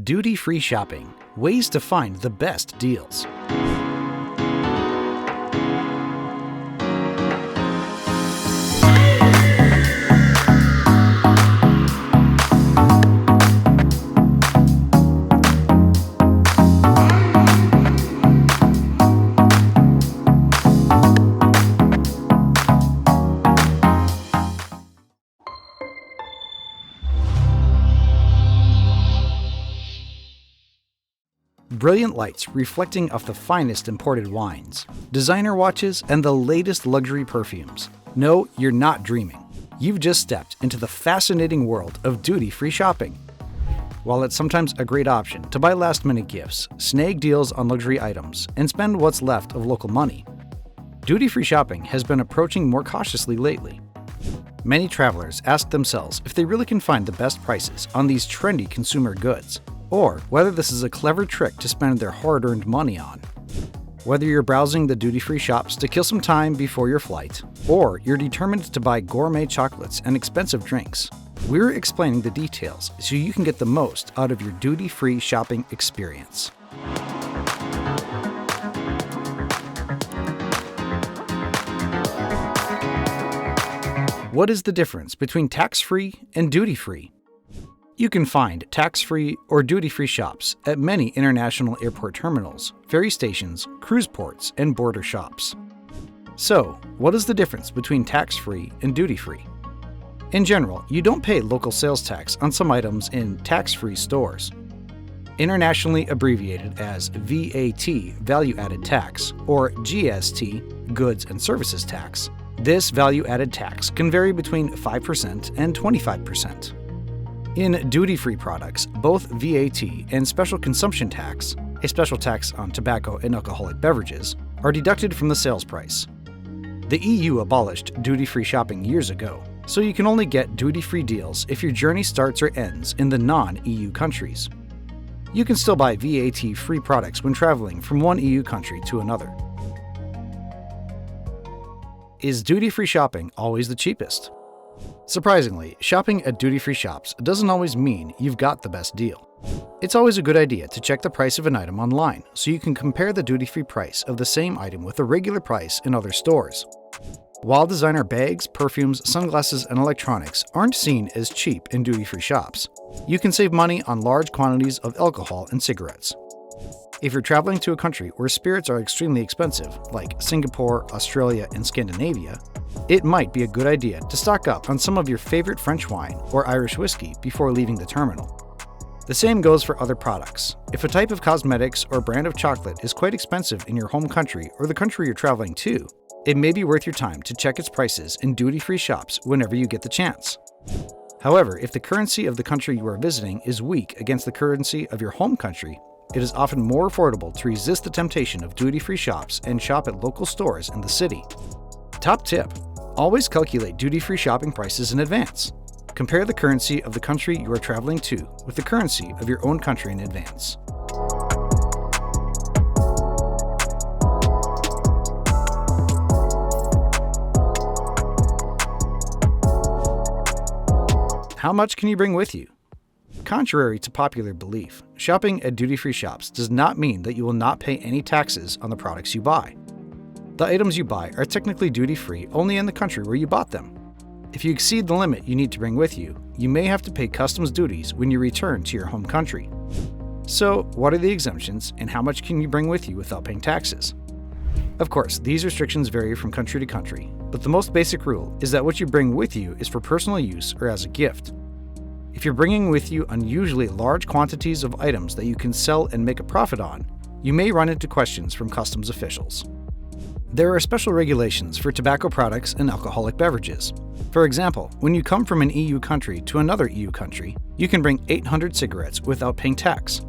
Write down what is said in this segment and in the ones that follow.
Duty-free shopping. Ways to find the best deals. Brilliant lights reflecting off the finest imported wines, designer watches, and the latest luxury perfumes. No, you're not dreaming. You've just stepped into the fascinating world of duty-free shopping. While it's sometimes a great option to buy last-minute gifts, snag deals on luxury items, and spend what's left of local money, duty-free shopping has been approaching more cautiously lately. Many travelers ask themselves if they really can find the best prices on these trendy consumer goods, or whether this is a clever trick to spend their hard-earned money on. Whether you're browsing the duty-free shops to kill some time before your flight, or you're determined to buy gourmet chocolates and expensive drinks, we're explaining the details so you can get the most out of your duty-free shopping experience. What is the difference between tax-free and duty-free? You can find tax-free or duty-free shops at many international airport terminals, ferry stations, cruise ports, and border shops. So, what is the difference between tax-free and duty-free? In general, you don't pay local sales tax on some items in tax-free stores. Internationally abbreviated as VAT, value-added tax, or GST, goods and services tax, this value-added tax can vary between 5% and 25%. In duty-free products, both VAT and special consumption tax, a special tax on tobacco and alcoholic beverages, are deducted from the sales price. The EU abolished duty-free shopping years ago, so you can only get duty-free deals if your journey starts or ends in the non-EU countries. You can still buy VAT-free products when traveling from one EU country to another. Is duty-free shopping always the cheapest? Surprisingly, shopping at duty-free shops doesn't always mean you've got the best deal. It's always a good idea to check the price of an item online so you can compare the duty-free price of the same item with the regular price in other stores. While designer bags, perfumes, sunglasses, and electronics aren't seen as cheap in duty-free shops, you can save money on large quantities of alcohol and cigarettes. If you're traveling to a country where spirits are extremely expensive, like Singapore, Australia, and Scandinavia, it might be a good idea to stock up on some of your favorite French wine or Irish whiskey before leaving the terminal. The same goes for other products. If a type of cosmetics or brand of chocolate is quite expensive in your home country or the country you're traveling to, it may be worth your time to check its prices in duty-free shops whenever you get the chance. However, if the currency of the country you are visiting is weak against the currency of your home country, it is often more affordable to resist the temptation of duty-free shops and shop at local stores in the city. Top tip: always calculate duty-free shopping prices in advance. Compare the currency of the country you are traveling to with the currency of your own country in advance. How much can you bring with you? Contrary to popular belief, shopping at duty-free shops does not mean that you will not pay any taxes on the products you buy. The items you buy are technically duty-free only in the country where you bought them. If you exceed the limit you need to bring with you, you may have to pay customs duties when you return to your home country. So, what are the exemptions and how much can you bring with you without paying taxes? Of course, these restrictions vary from country to country, but the most basic rule is that what you bring with you is for personal use or as a gift. If you're bringing with you unusually large quantities of items that you can sell and make a profit on, you may run into questions from customs officials. There are special regulations for tobacco products and alcoholic beverages. For example, when you come from an EU country to another EU country, you can bring 800 cigarettes without paying tax.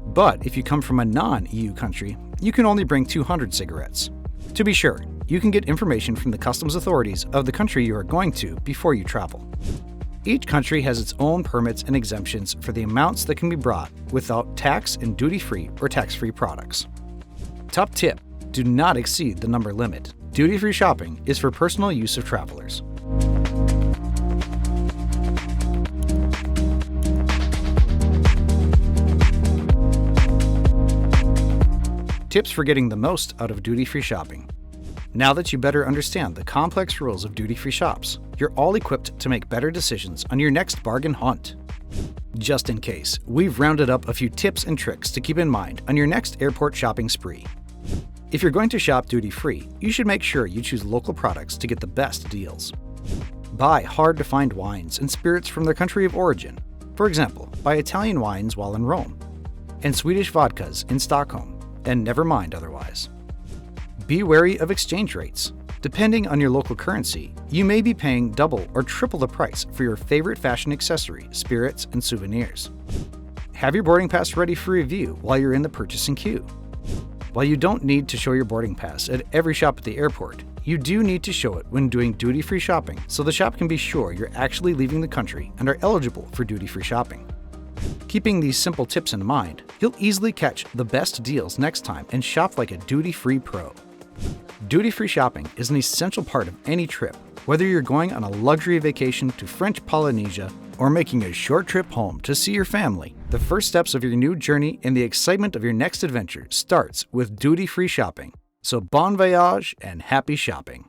But if you come from a non-EU country, you can only bring 200 cigarettes. To be sure, you can get information from the customs authorities of the country you are going to before you travel. Each country has its own permits and exemptions for the amounts that can be brought without tax in duty-free or tax-free products. Top tip: do not exceed the number limit. Duty-free shopping is for personal use of travelers. Tips for getting the most out of duty-free shopping. Now that you better understand the complex rules of duty-free shops, you're all equipped to make better decisions on your next bargain hunt. Just in case, we've rounded up a few tips and tricks to keep in mind on your next airport shopping spree. If you're going to shop duty-free, you should make sure you choose local products to get the best deals. Buy hard-to-find wines and spirits from their country of origin. For example, buy Italian wines while in Rome, and Swedish vodkas in Stockholm, and never mind otherwise. Be wary of exchange rates. Depending on your local currency, you may be paying double or triple the price for your favorite fashion accessory, spirits, and souvenirs. Have your boarding pass ready for review while you're in the purchasing queue. While you don't need to show your boarding pass at every shop at the airport, you do need to show it when doing duty-free shopping so the shop can be sure you're actually leaving the country and are eligible for duty-free shopping. Keeping these simple tips in mind, you'll easily catch the best deals next time and shop like a duty-free pro. Duty-free shopping is an essential part of any trip, whether you're going on a luxury vacation to French Polynesia or making a short trip home to see your family. The first steps of your new journey and the excitement of your next adventure starts with duty-free shopping. So bon voyage and happy shopping!